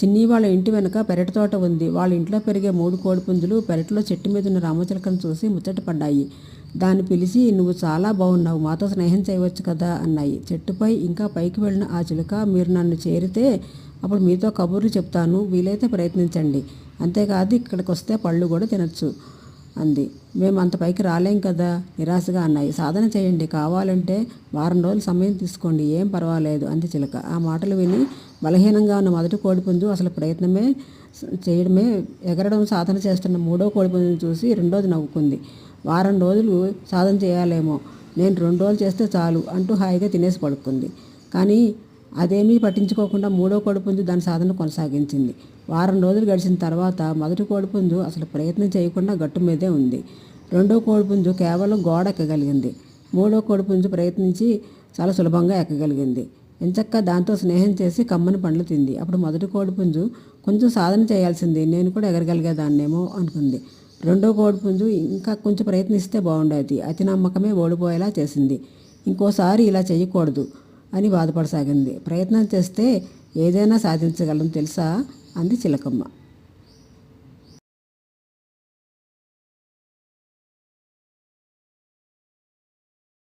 చిన్ని వాళ్ళ ఇంటి వెనక పెరటి తోట ఉంది. వాళ్ళ ఇంట్లో పెరిగే 3 కోడిపుంజులు పెరటిలో చెట్టు మీద ఉన్న రామచిలకను చూసి ముచ్చటపడ్డాయి. దాన్ని పిలిచి, నువ్వు చాలా బాగున్నావు, మాతో స్నేహం చేయవచ్చు కదా అన్నాయి. చెట్టుపై ఇంకా పైకి వెళ్ళిన ఆ చిలుక, మీరు నన్ను చేరితే అప్పుడు మీతో కబుర్లు చెప్తాను, వీలైతే ప్రయత్నించండి, అంతేకాదు ఇక్కడికి వస్తే పళ్ళు కూడా తినచ్చు అంది. మేము అంత పైకి రాలేం కదా, నిరాశగా అన్నాయి. సాధన చేయండి, కావాలంటే వారం రోజులు సమయం తీసుకోండి, ఏం పర్వాలేదు అంది చిలుక. ఆ మాటలు విని బలహీనంగా ఉన్న మొదటి కోడిపుంజు అసలు ప్రయత్నమే చేయడమే ఎగరడం సాధన చేస్తున్న మూడో కోడిపుంజుని చూసి రెండోది నవ్వుకుంది. వారం రోజులు సాధన చేయాలేమో, నేను 2 రోజులు చేస్తే చాలు అంటూ హాయిగా తినేసి పడుకుంది. కానీ అదేమీ పట్టించుకోకుండా మూడో కోడిపుంజు దాని సాధన కొనసాగించింది. వారం రోజులు గడిచిన తర్వాత మొదటి కోడిపుంజు అసలు ప్రయత్నం చేయకుండా గట్టు మీదే ఉంది. రెండో కోడిపుంజు కేవలం గోడ ఎక్కగలిగింది. మూడో కోడిపుంజు ప్రయత్నించి చాలా సులభంగా ఎక్కగలిగింది. ఎంచక్కా దాంతో స్నేహం చేసి కమ్మని పండ్లు తింది. అప్పుడు మొదటి కోడిపుంజు, కొంచెం సాధన చేయాల్సింది, నేను కూడా ఎగరగలిగేదాన్నేమో అనుకుంది. రెండో కోడిపుంజు, ఇంకా కొంచెం ప్రయత్నిస్తే బాగుండేది, అతి నమ్మకమే ఓడిపోయేలా చేసింది, ఇంకోసారి ఇలా చేయకూడదు అని బాధపడసాగింది. ప్రయత్నం చేస్తే ఏదైనా సాధించగలం తెలుసా అంది చిలకమ్మ.